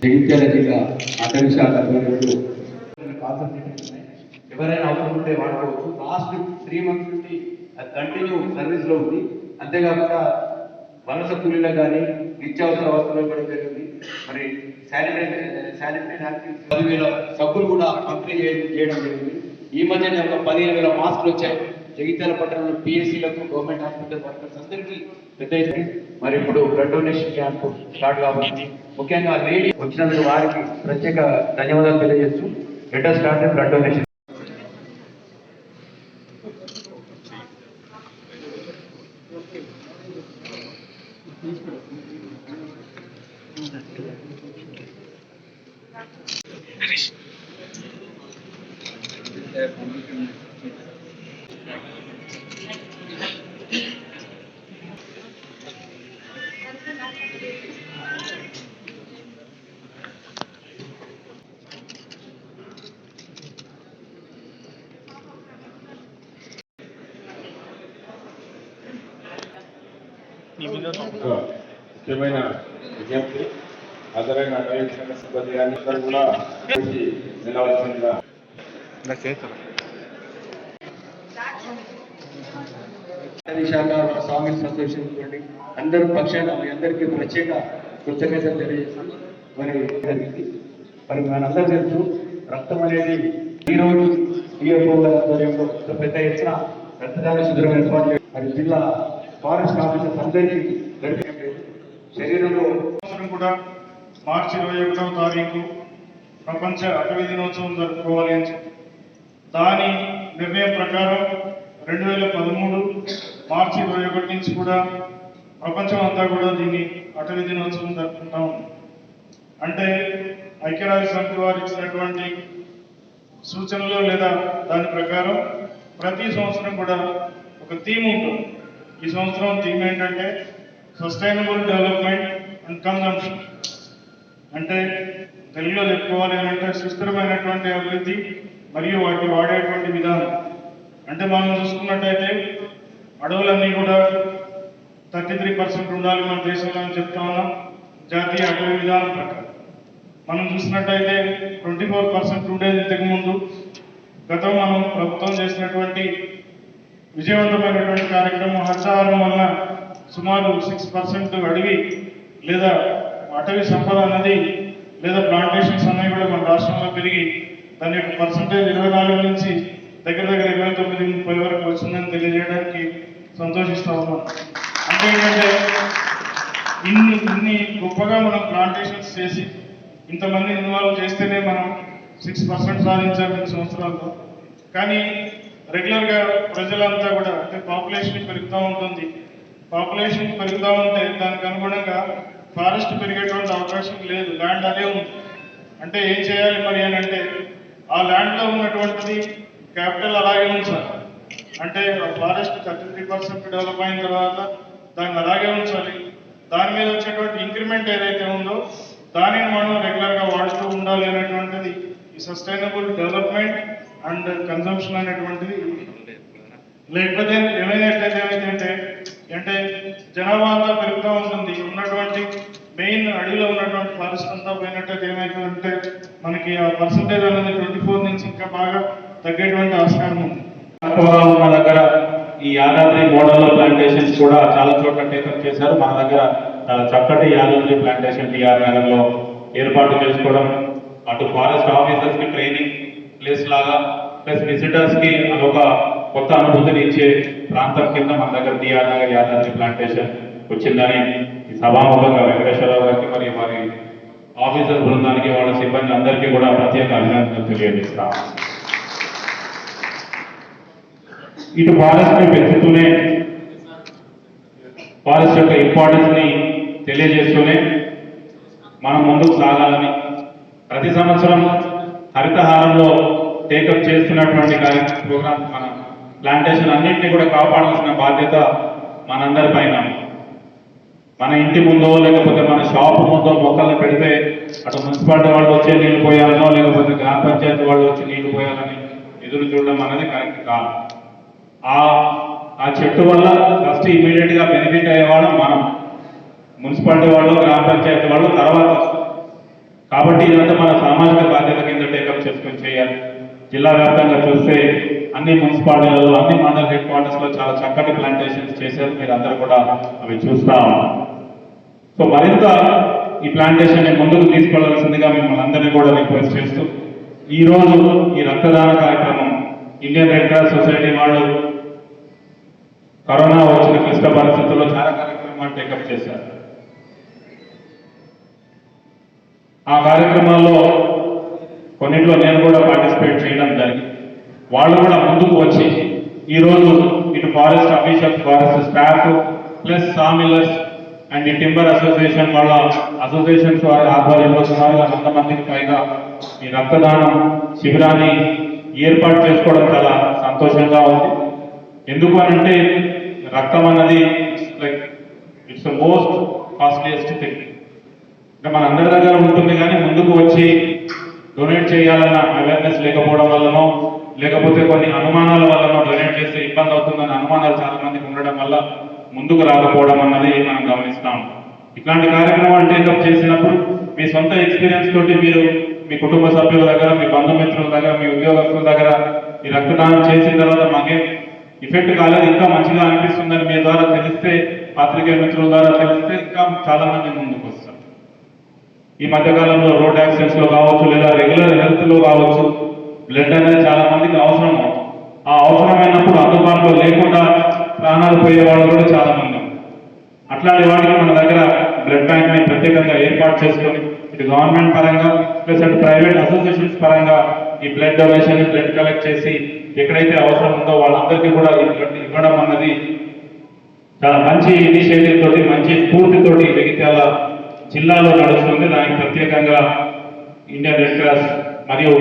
జగిత్యాల జిల్లా అటవీ శాఖ ఆధ్వర్యంలో ఎవరైనా అవసరం ఉంటే వాడుకోవచ్చు. లాస్ట్ 3 months నుండి అది కంటిన్యూ సర్వీస్లో ఉంది. అంతేకాకుండా వలస కూలీలకు కానీ నిత్యావసర వస్తువులు కూడా జరిగింది. మరి శానిటరీ నాప్కిన్స్ 10,000 సబ్బులు కూడా పంపిణీ చేయడం జరిగింది. ఈ మధ్యనే ఒక 15,000 మాస్కులు వచ్చాయి. జగిత్యాల పట్టణంలో పిఎస్సీలకు గవర్నమెంట్ హాస్పిటల్ వర్కర్స్ అందరికీ పెద్ద ఎత్తున మరి ఇప్పుడు బ్లడ్ డొనేషన్ క్యాంప్ స్టార్ట్ కాబోతుంది. ముఖ్యంగా లేడీ వచ్చినందుకు వారికి ప్రత్యేక ధన్యవాదాలు తెలియజేస్తూ let us start blood donation. ముఖ్యమైన విజ్ఞప్తి, హాజరైన అటవీ శాఖ సిబ్బంది గారిని కూడా నిలవలసిందిగా. అటవీ శాఖ సాంగ్స్ అసోసియేషన్ నుండి అందరూ పక్షాన మీ అందరికీ ప్రత్యేక కృతజ్ఞతలు తెలియజేస్తాం. మరి జరిగింది మరి మనందరూ తెలుసు, రక్తం అనేది ఈరోజు డిఎఫ్ఓ ఆధ్వర్యంలో పెద్ద ఎత్తున రక్తదాన శిబిరం ఏర్పాటు చేయాలి. మరి జిల్లా ఫారెస్ట్ ఆఫీసర్స్ అందరికీ శరీరంలో కూడా మార్చి 21వ తారీఖు ప్రపంచ అటవీ దినోత్సవం జరుపుకోవాలి అని చెప్పి దాని నిర్ణయం ప్రకారం 2013 మార్చి 21 నుంచి కూడా ప్రపంచం అంతా కూడా దీన్ని అటవీ దినోత్సవం జరుపుకుంటా ఉంది. అంటే ఐక్యరాజ్య సమితి వారు ఇచ్చినటువంటి సూచనలు లేదా దాని ప్రకారం ప్రతి సంవత్సరం కూడా ఒక థీమ్ ఉంటుంది. ఈ సంవత్సరం థీమ్ ఏంటంటే సస్టైనబుల్ డెవలప్మెంట్ అండ్ కన్జంప్షన్. అంటే తెలుగులో చెప్పుకోవాలి అంటే సుస్థిరమైనటువంటి అభివృద్ధి మరియు వాటిని వాడేటువంటి విధానం. అంటే మనం చూసుకున్నట్టయితే అడవులన్నీ కూడా 33% ఉండాలి మన దేశంలో అని చెప్తా ఉన్నాం జాతీయ అటవీ విధానం ప్రకారం. మనం చూసినట్టయితే 24% ఉండేది ఇంతకుముందు. గతం మనం ప్రభుత్వం చేసినటువంటి విజయవంతమైనటువంటి కార్యక్రమం హరితహారం వల్ల సుమారు 6% అడవి లేదా అటవీ సంపద అన్నది లేదా ప్లాంటేషన్స్ అన్నవి కూడా మన రాష్ట్రంలో పెరిగి దాని యొక్క పర్సంటేజ్ 24 నుంచి దగ్గర 29-30 వరకు వచ్చిందని తెలియజేయడానికి సంతోషిస్తా ఉన్నాం. అంటే ఏంటంటే ఇన్ని గొప్పగా మనం ప్లాంటేషన్స్ చేసి ఇంతమంది ఇన్వాల్వ్ చేస్తేనే మనం 6% సాధించాం ఈ సంవత్సరాల్లో. కానీ రెగ్యులర్గా ప్రజలంతా కూడా అంటే పాపులేషన్ పెరుగుతూ ఉంటుంది. పాపులేషన్ పెరుగుతూ ఉంటే దానికి అనుగుణంగా ఫారెస్ట్ పెరిగేటువంటి అవకాశం లేదు. ల్యాండ్ అదే ఉంది. అంటే ఏం చేయాలి మరి అని అంటే ఆ ల్యాండ్లో ఉన్నటువంటిది క్యాపిటల్ అలాగే ఉంచాలి. అంటే ఫారెస్ట్ 33% డెవలప్ అయిన తర్వాత దాన్ని అలాగే ఉంచాలి. దాని మీద వచ్చేటువంటి ఇంక్రిమెంట్ ఏదైతే ఉందో దానిని మనం రెగ్యులర్గా వాడుతూ ఉండాలి అనేటువంటిది ఈ సస్టైనబుల్ డెవలప్మెంట్ అండ్ కన్జంప్షన్ అనేటువంటిది. లేకపోతే ఏమైనట్లయితే అంటే జనాభా అంతా పెరుగుతూ ఉంటుంది. ఉన్నటువంటి మెయిన్ అడవిలో ఉన్నటువంటి ఫారెస్ట్ అంతా పోయినట్టయితే ఏమైతుందంటే మనకి ఆ పర్సంటేజ్ అనేది 24 నుంచి ఇంకా బాగా తగ్గేటువంటి ఆస్కారం ఉంది. ఉన్న దగ్గర ఈ యాదాద్రి మోడల్లో ప్లాంటేషన్స్ కూడా చాలా చోట్ల టేకప్ చేశారు. మన దగ్గర చక్కటి యాదాద్రి ప్లాంటేషన్ టీఆర్ నగర్లో ఏర్పాటు చేసుకోవడం, అటు ఫారెస్ట్ ఆఫీసర్స్ కి ట్రైనింగ్ ప్లేస్ లాగా ప్లస్ విజిటర్స్ కి అదొక కొత్త అనుభూతిని ఇచ్చే ప్రాంతం కింద మన దగ్గర టీఆర్ నగర్ యాదాద్రి ప్లాంటేషన్ వచ్చిందని ఈ సభాముఖంగా వెంకటేశ్వరరావు గారికి మరియు వారి ఆఫీసర్ బృందానికి వాళ్ళ సిబ్బంది అందరికీ కూడా ప్రత్యేక అభినందనలు తెలియజేస్తాం. ఇటు ఫారెస్ట్ ని పెంచుతూనే ఫారెస్ట్ యొక్క ఇంపార్టెన్స్ ని తెలియజేస్తూనే మనం ముందుకు సాగాలని ప్రతి సంవత్సరం హరితహారంలో టేకప్ చేస్తున్నటువంటి ప్రోగ్రామ్ మన ప్లాంటేషన్ అన్నింటినీ కూడా కాపాడాల్సిన బాధ్యత మనందరి పైన. మన ఇంటి ముందో లేకపోతే మన షాప్ ముందో మొక్కలను పెడితే అటు మున్సిపాలిటీ వాళ్ళు వచ్చే నీళ్లు పోయాలనో లేకపోతే గ్రామ పంచాయతీ వాళ్ళు వచ్చి నీళ్లు పోయాలని ఎదురు చూడడం అనేది కరెక్ట్ కాదు. ఆ చెట్టు వల్ల ఫస్ట్ ఇమీడియట్ గా బెనిఫిట్ అయ్యేవాళ్ళం మనం, మున్సిపాలిటీ వాళ్ళు గ్రామ పంచాయతీ వాళ్ళు తర్వాత. కాబట్టి ఇదంతా మన సామాజిక బాధ్యత కింద టేకప్ చేసుకొని చేయాలి. జిల్లా వ్యాప్తంగా చూస్తే అన్ని మున్సిపాలిటీలలో అన్ని మండల హెడ్ క్వార్టర్స్ లో చాలా చక్కటి ప్లాంటేషన్స్ చేశారు. మీరు అందరూ కూడా అవి చూస్తా ఉన్నారు. సో మరింత ఈ ప్లాంటేషన్ ని ముందుకు తీసుకెళ్లాల్సిందిగా మిమ్మల్ని అందరినీ కూడా రిక్వెస్ట్ చేస్తూ ఈ రోజు ఈ రక్తదాన కార్యక్రమం ఇండియన్ రెడ్ క్రాస్ సొసైటీ వాళ్ళు కరోనా వచ్చిన క్లిష్ట పరిస్థితుల్లో చాలా కార్యక్రమాలు టేకప్ చేశారు. ఆ కార్యక్రమాల్లో కొన్నిట్లో నేను కూడా పార్టిసిపేట్ చేయడం జరిగింది. వాళ్ళు కూడా ముందుకు వచ్చి ఈరోజు ఇటు forest officials, forest staff plus sawmillers and ఈ టింబర్ అసోసియేషన్ వాళ్ళ అసోసియేషన్స్ వారి ఆధ్వర్యంలో సుమారుగా 100 మందికి పైగా ఈ రక్తదానం శిబిరాన్ని ఏర్పాటు చేసుకోవడం చాలా సంతోషంగా ఉంది. ఎందుకు అనంటే రక్తం అన్నది it's the most costliest thing. అంటే మన అందరి దగ్గర ఉంటుంది, కానీ ముందుకు వచ్చి డొనేట్ చేయాలన్న అవేర్నెస్ లేకపోవడం వల్లనో లేకపోతే కొన్ని అనుమానాల వల్లనో డొనేట్ చేస్తే ఇబ్బంది అవుతుందన్న అనుమానాలు చాలా మందికి ఉండడం వల్ల ముందుకు రాకపోవడం అన్నది మనం గమనిస్తాం. ఇట్లాంటి కార్యక్రమాలు టేకప్ చేసినప్పుడు మీ సొంత ఎక్స్పీరియన్స్ తోటి మీరు మీ కుటుంబ సభ్యుల దగ్గర, మీ బంధుమిత్రుల దగ్గర, మీ ఉద్యోగస్తుల దగ్గర ఈ రక్తదానం చేసిన తర్వాత మాకేం ఎఫెక్ట్ కాలేదు, ఇంకా మంచిగా అనిపిస్తుందని మీ ద్వారా తెలిస్తే, పాత్రికేయ మిత్రుల ద్వారా తెలిస్తే ఇంకా చాలా మంది ముందుకు వస్తారు. ఈ మధ్యకాలంలో రోడ్ యాక్సిడెంట్స్ లో కావచ్చు లేదా రెగ్యులర్ హెల్త్ లో కావచ్చు బ్లడ్ అనేది చాలా మందికి అవసరం. ఆ అవసరమైనప్పుడు అందుబాటులో లేకుండా ప్రాణాలు పోయే వాళ్ళు కూడా చాలా మంది ఉన్నారు. అట్లాంటి వాటికి మన దగ్గర బ్లడ్ బ్యాంక్ ని ప్రత్యేకంగా ఏర్పాటు చేసుకొని ఇటు గవర్నమెంట్ పరంగా ప్లస్ అటు ప్రైవేట్ అసోసియేషన్స్ పరంగా ఈ బ్లడ్ డొనేషన్, బ్లడ్ కలెక్ట్ చేసి ఎక్కడైతే అవసరం ఉందో వాళ్ళందరికీ కూడా ఈ బ్లడ్ ఇవ్వడం అన్నది చాలా మంచి ఇనిషియేటివ్ తోటి, మంచి స్ఫూర్తితోటి జగిత్యాల జిల్లాలో నడుస్తుంది. దానికి ప్రత్యేకంగా ఇండియన్ రెడ్ క్రాస్ మరియు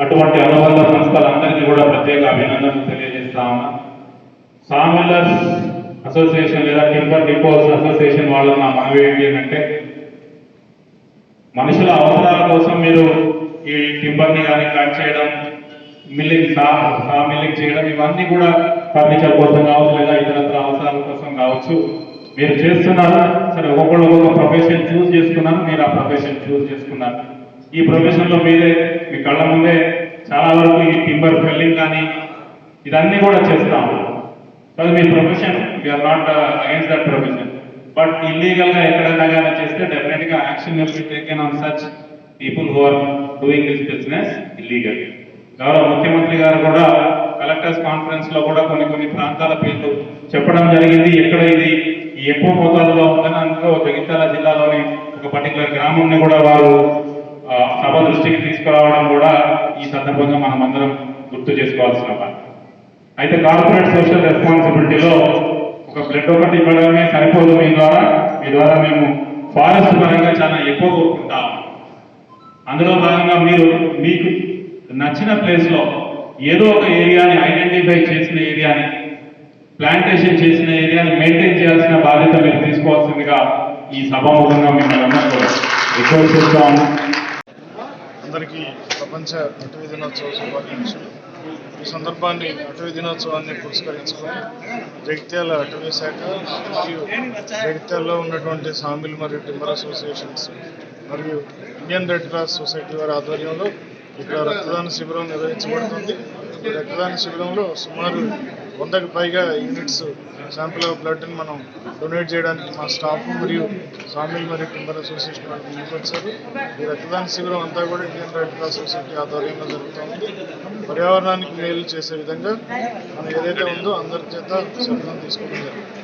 అటువంటి అనుబంధ సంస్థలందరికీ కూడా ప్రత్యేక అభినందనలు తెలియజేస్తా ఉన్నా. సామిలర్స్ అసోసియేషన్ లేదా టింబర్ డిపోస్ అసోసియేషన్ వాళ్ళ నా మనవి ఏంటి అంటే, మనుషుల అవసరాల కోసం మీరు ఈ టింబర్ని కానీ కట్ చేయడం, మిల్లింగ్ సా మిల్లింగ్ చేయడం, ఇవన్నీ కూడా ఫర్నిచర్ కోసం కావచ్చు లేదా ఇతరత్ర అవసరాల కోసం కావచ్చు మీరు చేస్తున్నారు. సరే, ఒక్కొక్కళ్ళు ఒక్కొక్క ప్రొఫెషన్ చూస్ చేసుకున్నారు, మీరు ఆ ప్రొఫెషన్ చూస్ చేసుకున్నారు. ఈ ప్రొఫెషన్ లో మీరే మీ కళ్ళ ముందే చాలా వరకు ఈ టింబర్ ఫెల్లింగ్ కానీ ఇదన్నీ కూడా చేస్తాం. అది మీ profession, we are not against that profession. But illegal గా ఎక్కడైనా కానీ చేస్తే డెఫినెట్ గా action will be taken on such people who are doing this business illegal. గౌరవ ముఖ్యమంత్రి గారు కూడా కలెక్టర్స్ కాన్ఫరెన్స్ లో కూడా కొన్ని ప్రాంతాల పేర్లు చెప్పడం జరిగింది. ఎక్కడ ఇది ఎక్కువ మోతాదులో ఉందని, అందులో జగిత్యాల జిల్లాలోని ఒక పర్టికులర్ గ్రామంని కూడా వారు సభ దృష్టికి తీసుకురావడం కూడా ఈ సందర్భంగా మనం అందరం గుర్తు చేసుకోవాల్సిన పని. అయితే కార్పొరేట్ సోషల్ రెస్పాన్సిబిలిటీలో ఒక బ్లడ్ ఒకటి ఇవ్వడమే సరిపోదు. మీ ద్వారా మేము ఫారెస్ట్ పరంగా చాలా ఎక్కువ కోరుకుంటాం. అందులో భాగంగా మీరు మీకు నచ్చిన ప్లేస్ లో ఏదో ఒక ఏరియాని ఐడెంటిఫై చేసిన ఏరియాని, ప్లాంటేషన్ చేసిన ఏరియాని మెయింటైన్ చేయాల్సిన బాధ్యత మీరు తీసుకోవాల్సిందిగా ఈ సభాముఖంగా మిమ్మల్ని అందరూ రిక్వెస్ట్ చేస్తాము. అందరికీ ప్రపంచ అటవీ దినోత్సవ శుభాకాంక్షలు. ఈ సందర్భాన్ని అటవీ దినోత్సవాన్ని పురస్కరించుకొని జగిత్యాల అటవీ శాఖ మరియు జగిత్యాలలో ఉన్నటువంటి సామిల్ మరియు టింబర్ అసోసియేషన్స్ మరియు ఇండియన్ రెడ్ క్రాస్ సొసైటీ వారి ఆధ్వర్యంలో ఇక్కడ రక్తదాన శిబిరం నిర్వహించబడుతుంది. ఈ రక్తదాన శిబిరంలో సుమారు 100కి పైగా యూనిట్స్ శాంపుల్ ఆఫ్ బ్లడ్ని మనం డొనేట్ చేయడానికి మా స్టాఫ్ మరియు సామిల్ మరియు టింబర్ అసోసియేషన్ వాళ్ళు ముందుకొచ్చారు. ఈ రక్తదాన శిబిరం అంతా కూడా ఇండియన్ రెడ్ క్రాస్ సొసైటీ ఆధ్వర్యంలో జరుగుతుంది. పర్యావరణానికి మేలు చేసే విధంగా మనం ఏదైతే ఉందో అందరి చేత శబ్దం తీసుకోవడం జరుగుతుంది.